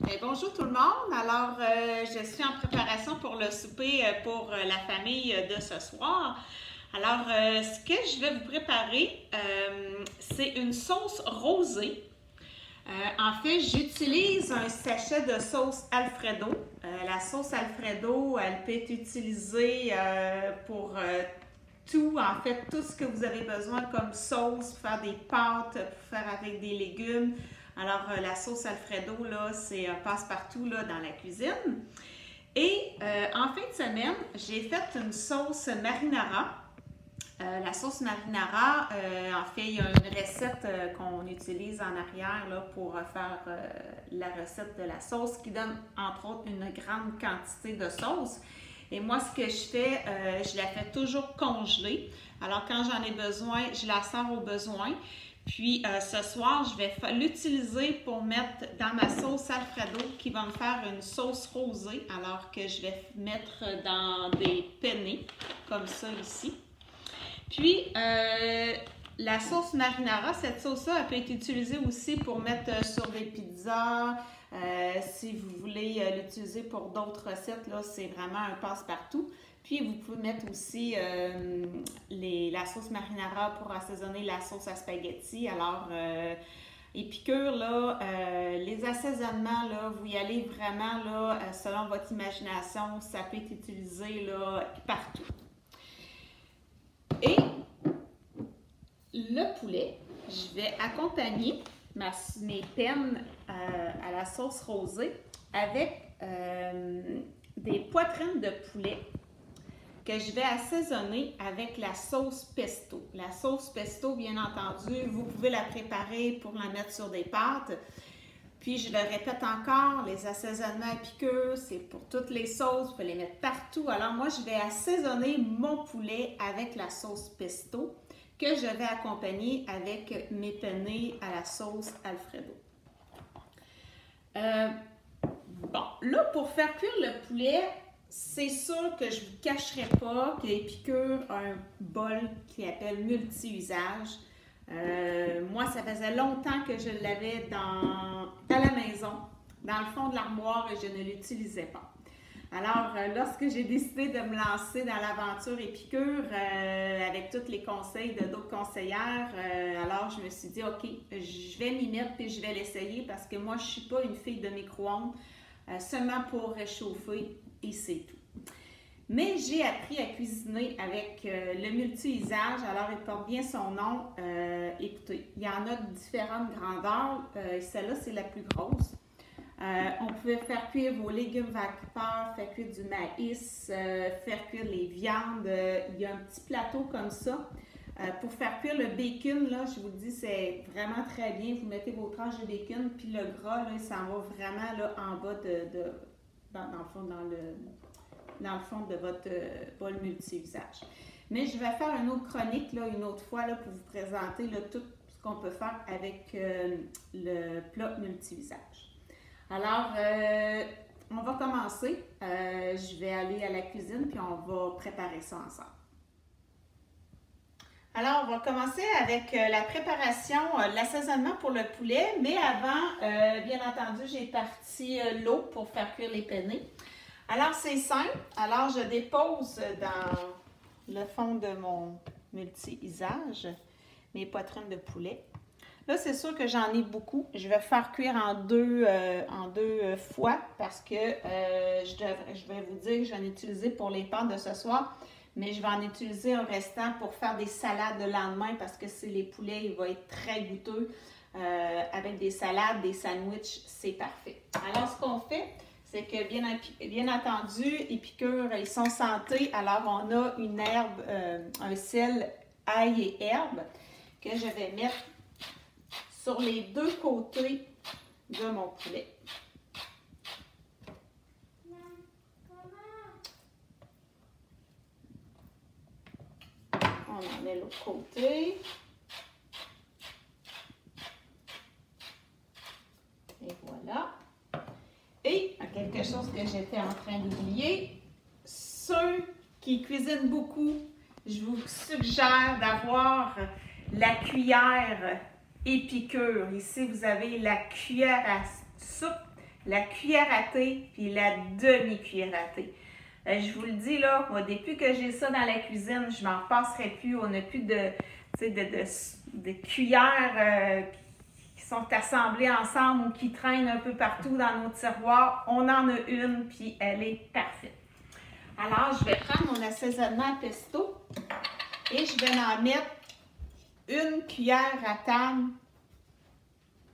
Bonjour tout le monde. Alors, je suis en préparation pour le souper pour la famille de ce soir. Alors, ce que je vais vous préparer, c'est une sauce rosée. En fait, j'utilise un sachet de sauce Alfredo. La sauce Alfredo, elle peut être utilisée pour tout, en fait, tout ce que vous avez besoin comme sauce, pour faire des pâtes, pour faire avec des légumes. Alors, la sauce Alfredo, là, c'est un passe-partout là, dans la cuisine. Et en fin de semaine, j'ai fait une sauce marinara. La sauce marinara, en fait, il y a une recette qu'on utilise en arrière là, pour faire la recette de la sauce qui donne, entre autres, une grande quantité de sauce. Et moi, ce que je fais, je la fais toujours congeler. Alors, quand j'en ai besoin, je la sers au besoin. Puis, ce soir, je vais l'utiliser pour mettre dans ma sauce Alfredo qui va me faire une sauce rosée. Alors que je vais mettre dans des penne, comme ça ici. Puis, la sauce marinara, cette sauce-là, elle peut être utilisée aussi pour mettre sur des pizzas. Si vous voulez l'utiliser pour d'autres recettes, là, c'est vraiment un passe-partout. Puis, vous pouvez mettre aussi la sauce marinara pour assaisonner la sauce à spaghetti. Alors, épicure, là, les assaisonnements, là, vous y allez vraiment là, selon votre imagination. Ça peut être utilisé là, partout. Et le poulet, je vais accompagner mes pennes à la sauce rosée avec des poitrines de poulet que je vais assaisonner avec la sauce pesto. La sauce pesto, bien entendu, vous pouvez la préparer pour la mettre sur des pâtes. Puis, je le répète encore, les assaisonnements à piqûre, c'est pour toutes les sauces, vous pouvez les mettre partout. Alors, moi, je vais assaisonner mon poulet avec la sauce pesto que je vais accompagner avec mes penne à la sauce Alfredo. Bon, là, pour faire cuire le poulet, c'est sûr que je ne vous cacherai pas que Épicure a un bol qui appelle multi-usage. Moi, ça faisait longtemps que je l'avais à la maison, dans le fond de l'armoire, et je ne l'utilisais pas. Alors, lorsque j'ai décidé de me lancer dans l'aventure Épicure, avec tous les conseils de d'autres conseillères, alors je me suis dit, OK, je vais m'y mettre et je vais l'essayer parce que moi, je ne suis pas une fille de micro-ondes, seulement pour réchauffer et c'est tout. Mais j'ai appris à cuisiner avec le multi-usage, alors il porte bien son nom. Écoutez, il y en a de différentes grandeurs, celle-là c'est la plus grosse. On pouvait faire cuire vos légumes vapeur, faire cuire du maïs, faire cuire les viandes. Il y a un petit plateau comme ça. Pour faire cuire le bacon, là, je vous le dis, c'est vraiment très bien. Vous mettez vos tranches de bacon, puis le gras, là, il s'en va vraiment là, en bas dans le fond de votre bol multi-usage. Mais je vais faire une autre chronique là, une autre fois là, pour vous présenter là, tout ce qu'on peut faire avec le plat multi-usage. Alors, on va commencer. Je vais aller à la cuisine puis on va préparer ça ensemble. Alors, on va commencer avec la préparation, l'assaisonnement pour le poulet. Mais avant, bien entendu, j'ai parti l'eau pour faire cuire les penne. Alors, c'est simple. Alors, je dépose dans le fond de mon multi-usage mes poitrines de poulet. Là, c'est sûr que j'en ai beaucoup. Je vais faire cuire en deux fois parce que je vais vous dire que j'en ai utilisé pour les pâtes de ce soir, mais je vais en utiliser un restant pour faire des salades le lendemain parce que c'est les poulets, il va être très goûteux. Avec des salades, des sandwichs, c'est parfait. Alors, ce qu'on fait, c'est que bien entendu, Épicure, ils sont santé. Alors, on a une herbe, un sel, ail et herbe que je vais mettre sur les deux côtés de mon poulet. On en met l'autre côté. Et voilà. Et quelque chose que j'étais en train d'oublier, ceux qui cuisinent beaucoup, je vous suggère d'avoir la cuillère Épicure. Ici, vous avez la cuillère à soupe la cuillère à thé puis la demi-cuillère à thé. Je vous le dis là, moi, depuis que j'ai ça dans la cuisine, je m'en passerai plus. On n'a plus de cuillères qui sont assemblées ensemble ou qui traînent un peu partout dans nos tiroirs. On en a une, puis elle est parfaite. Alors, je vais prendre mon assaisonnement à pesto et je vais en mettre une cuillère à table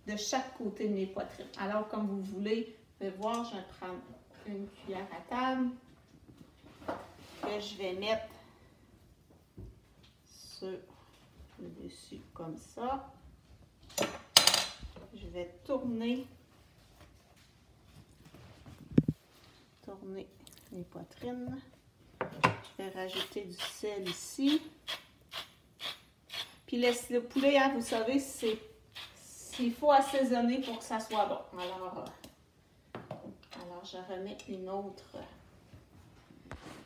de chaque côté de mes poitrines. Alors, comme vous voulez, vous pouvez voir, je vais prendre une cuillère à table que je vais mettre sur le dessus comme ça. Je vais tourner les poitrines. Je vais rajouter du sel ici. Puis le poulet, hein, vous savez, il faut assaisonner pour que ça soit bon. Alors je remets une autre.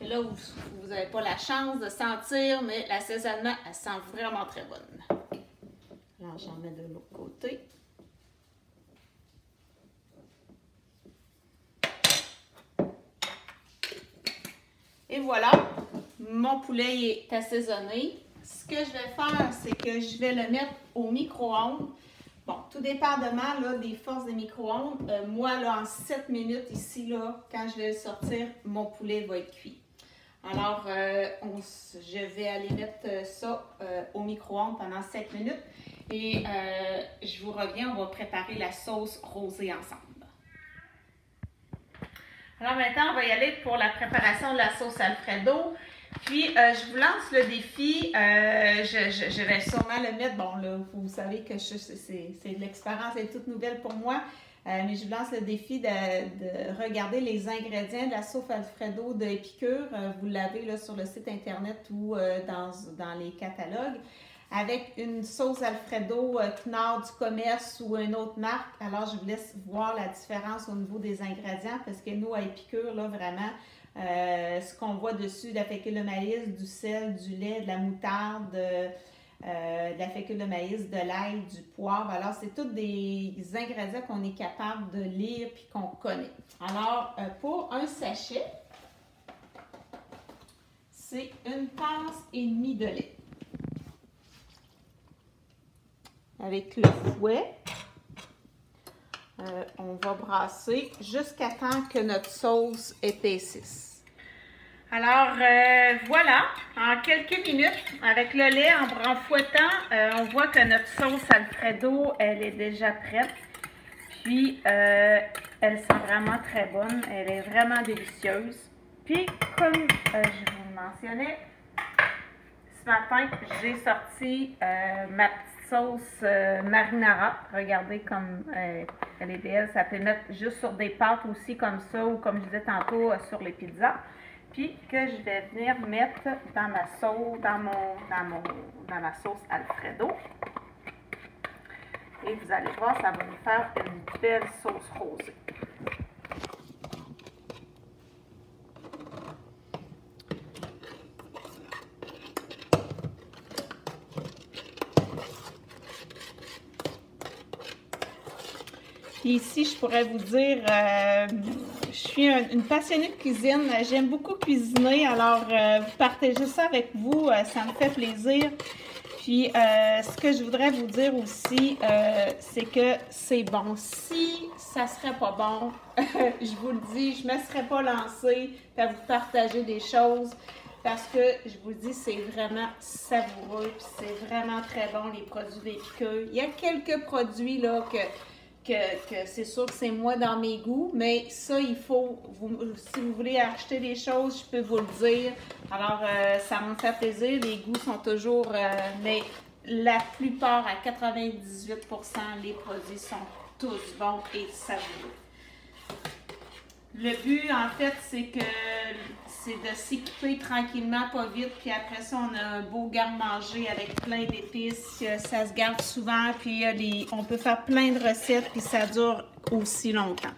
Et là, vous n'avez pas la chance de sentir, mais l'assaisonnement, elle sent vraiment très bonne. Alors, j'en mets de l'autre côté. Et voilà, mon poulet est assaisonné. Ce que je vais faire, c'est que je vais le mettre au micro-ondes. Bon, tout dépendamment là, des forces des micro-ondes. Moi, là, en 7 minutes ici, là, quand je vais le sortir, mon poulet va être cuit. Alors, je vais aller mettre ça au micro-ondes pendant 7 minutes. Et je vous reviens, on va préparer la sauce rosée ensemble. Alors maintenant, on va y aller pour la préparation de la sauce Alfredo. Puis, je vous lance le défi. Je vais sûrement le mettre. Bon, là, vous savez que c'est de l'expérience, elle est toute nouvelle pour moi. Mais je vous lance le défi de regarder les ingrédients de la sauce Alfredo de Épicure. Vous l'avez là sur le site internet ou dans les catalogues. Avec une sauce Alfredo Knorr du commerce ou une autre marque. Alors, je vous laisse voir la différence au niveau des ingrédients parce que nous, à Épicure, là, vraiment, ce qu'on voit dessus, de la fécule de maïs, du sel, du lait, de la moutarde, de la fécule de maïs, de l'ail, du poivre. Alors, c'est tous des ingrédients qu'on est capable de lire puis qu'on connaît. Alors, pour un sachet, c'est une tasse et demie de lait. Avec le fouet, on va brasser jusqu'à temps que notre sauce épaississe. Alors, voilà, en quelques minutes, avec le lait en fouettant, on voit que notre sauce Alfredo, elle est déjà prête. Puis, elle sent vraiment très bonne, elle est vraiment délicieuse. Puis, comme je vous le mentionnais, ce matin, j'ai sorti ma petite sauce marinara. Regardez comme elle est belle. Ça peut mettre juste sur des pâtes aussi comme ça ou comme je disais tantôt sur les pizzas. Puis que je vais venir mettre dans ma sauce, dans ma sauce Alfredo. Et vous allez voir, ça va nous faire une belle sauce rosée. Puis ici, je pourrais vous dire, je suis une passionnée de cuisine. J'aime beaucoup cuisiner, alors vous partagez ça avec vous, ça me fait plaisir. Puis, ce que je voudrais vous dire aussi, c'est que c'est bon. Si ça serait pas bon, je vous le dis, je ne me serais pas lancée à vous partager des choses. Parce que, je vous le dis, c'est vraiment savoureux. Puis c'est vraiment très bon, les produits d'Épicure. Il y a quelques produits là que c'est sûr que c'est moi dans mes goûts, mais ça, il faut, si vous voulez acheter des choses, je peux vous le dire. Alors, ça me fait plaisir, les goûts sont toujours, mais la plupart, à 98%, les produits sont tous bons et savoureux. Le but, en fait, c'est de s'équiper tranquillement, pas vite, puis après ça, on a un beau garde-manger avec plein d'épices, ça se garde souvent, puis on peut faire plein de recettes, puis ça dure aussi longtemps.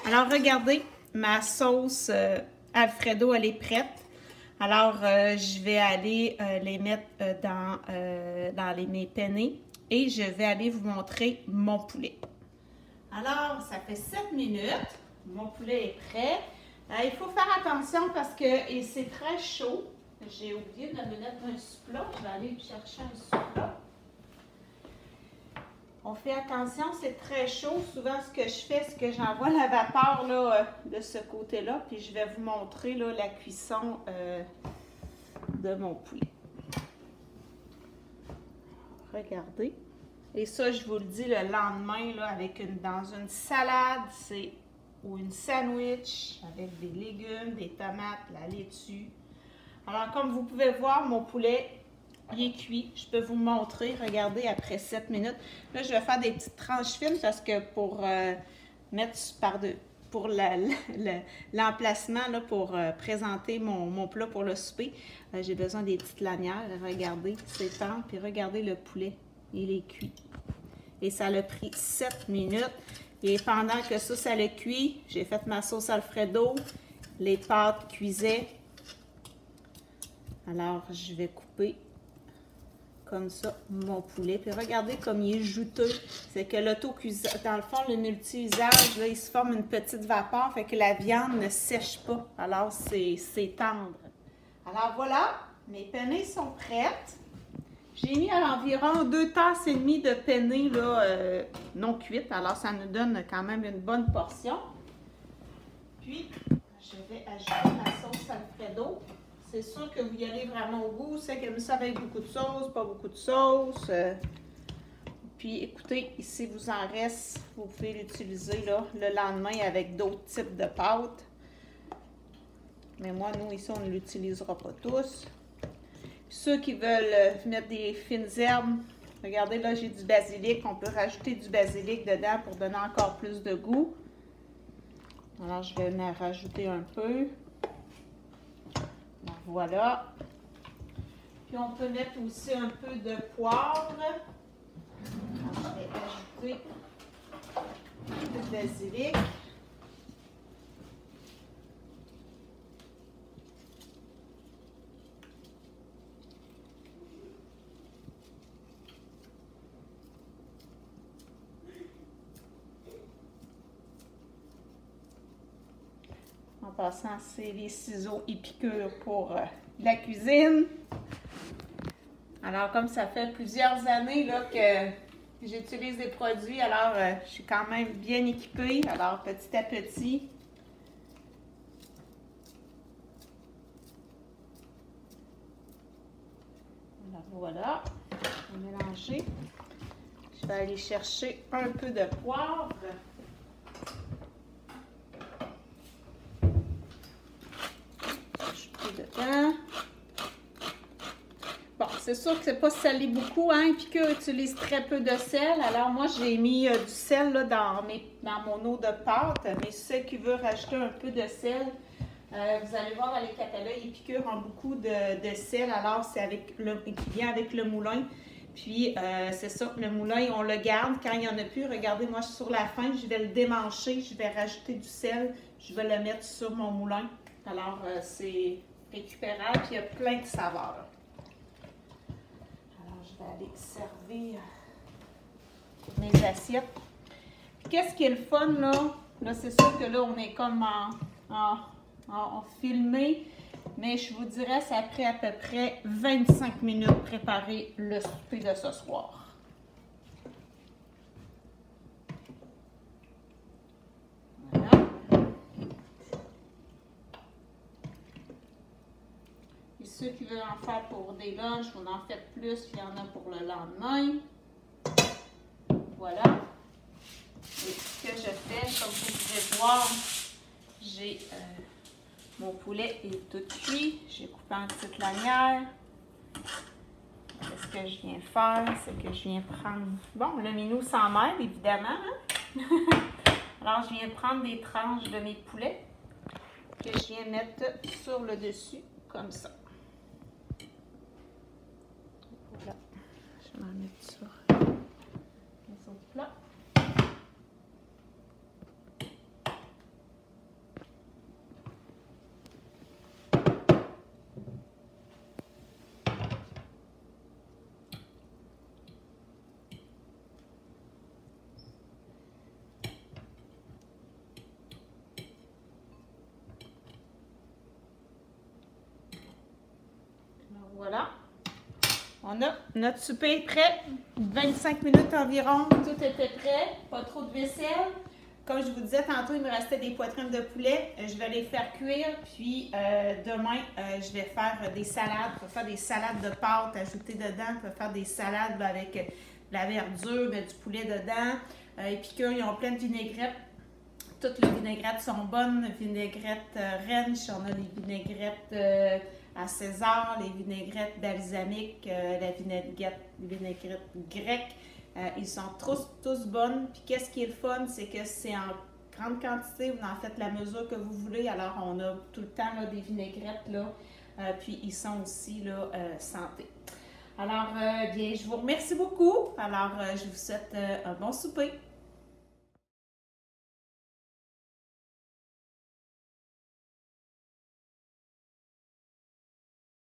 Alors, regardez, ma sauce Alfredo, elle est prête. Alors, je vais aller les mettre dans mes penne et je vais aller vous montrer mon poulet. Alors, ça fait 7 minutes. Mon poulet est prêt. Il faut faire attention parce que c'est très chaud. J'ai oublié de me mettre un sous-plat. Je vais aller chercher un sous-plat. On fait attention, c'est très chaud. Souvent, ce que je fais, c'est que j'envoie la vapeur là, de ce côté-là. Puis je vais vous montrer là, la cuisson de mon poulet. Regardez. Et ça, je vous le dis le lendemain, là, dans une salade, ou une sandwich avec des légumes, des tomates, la laitue. Alors, comme vous pouvez voir, mon poulet, il est cuit. Je peux vous montrer, regardez, après 7 minutes. Là, je vais faire des petites tranches fines parce que pour mettre pour l'emplacement, là, pour présenter mon plat pour le souper, j'ai besoin des petites lanières. Regardez, c'est tendre, puis regardez le poulet, il est cuit. Et ça a pris 7 minutes. Et pendant que ça l'a cuit, j'ai fait ma sauce Alfredo. Les pâtes cuisaient. Alors, je vais couper comme ça mon poulet. Puis regardez comme il est juteux. C'est que l'auto-cuisine, dans le fond, le multi-usage, là, il se forme une petite vapeur, fait que la viande ne sèche pas. Alors, c'est tendre. Alors voilà, mes penne sont prêtes. J'ai mis à environ 2 tasses et demie de penne là, non cuites. Alors, ça nous donne quand même une bonne portion. Puis, je vais ajouter ma sauce Alfredo. C'est sûr que vous y allez vraiment au goût. C'est comme ça avec beaucoup de sauce, pas beaucoup de sauce. Puis, écoutez, ici, vous en reste. Vous pouvez l'utiliser là, le lendemain avec d'autres types de pâtes. Mais moi, nous, ici, on ne l'utilisera pas tous. Ceux qui veulent mettre des fines herbes, regardez là, j'ai du basilic. On peut rajouter du basilic dedans pour donner encore plus de goût. Alors, je vais en rajouter un peu. Alors, voilà. Puis, on peut mettre aussi un peu de poivre. Alors, je vais ajouter un peu de basilic. En passant, c'est les ciseaux et piqûres pour la cuisine. Alors, comme ça fait plusieurs années là, que j'utilise des produits, alors je suis quand même bien équipée. Alors, petit à petit. Alors, voilà. On va mélanger. Je vais aller chercher un peu de poivre. Dedans. Bon, c'est sûr que c'est pas salé beaucoup, hein. Piqûre utilise très peu de sel. Alors moi, j'ai mis du sel là, dans mon eau de pâte. Mais ceux qui veulent rajouter un peu de sel, vous allez voir dans les catalogues, les piqûres ont beaucoup de sel. Alors c'est qui vient avec le moulin. Puis c'est ça, le moulin, on le garde. Quand il n'y en a plus, regardez, moi sur la fin, je vais le démancher. Je vais rajouter du sel. Je vais le mettre sur mon moulin. Alors c'est récupérable, puis il y a plein de saveurs. Alors, je vais aller servir mes assiettes. Qu'est-ce qui est le fun, là? Là, c'est sûr que là, on est comme en filmé, mais je vous dirais, ça a pris à peu près 25 minutes de préparer le souper de ce soir. Ceux qui veulent en faire pour des lunchs, vous en faites plus, il y en a pour le lendemain. Voilà. Et ce que je fais, comme vous pouvez voir, j'ai mon poulet est tout cuit. J'ai coupé en petites lanières. Ce que je viens faire, c'est que je viens prendre... Bon, le minou sans mêle, évidemment. Hein? Alors, je viens prendre des tranches de mes poulets que je viens mettre sur le dessus, comme ça. Voilà, je vais en mettre sur les autres plats. On a notre souper prêt. 25 minutes environ, tout était prêt. Pas trop de vaisselle. Comme je vous disais tantôt, il me restait des poitrines de poulet. Je vais les faire cuire. Puis demain, je vais faire des salades. On peut faire des salades de pâtes ajoutées dedans. On peut faire des salades là, avec de la verdure, du poulet dedans. Épicure, ils ont plein de vinaigrettes. Toutes les vinaigrettes sont bonnes. Vinaigrettes Rench, on a les vinaigrettes à César, les vinaigrettes balsamiques, la vinaigrette grecque. Ils sont tous bonnes. Puis qu'est-ce qui est le fun, c'est que c'est en grande quantité. Vous en faites la mesure que vous voulez. Alors, on a tout le temps là, des vinaigrettes. Là. Puis, ils sont aussi là, santé. Alors, bien, je vous remercie beaucoup. Alors, je vous souhaite un bon souper.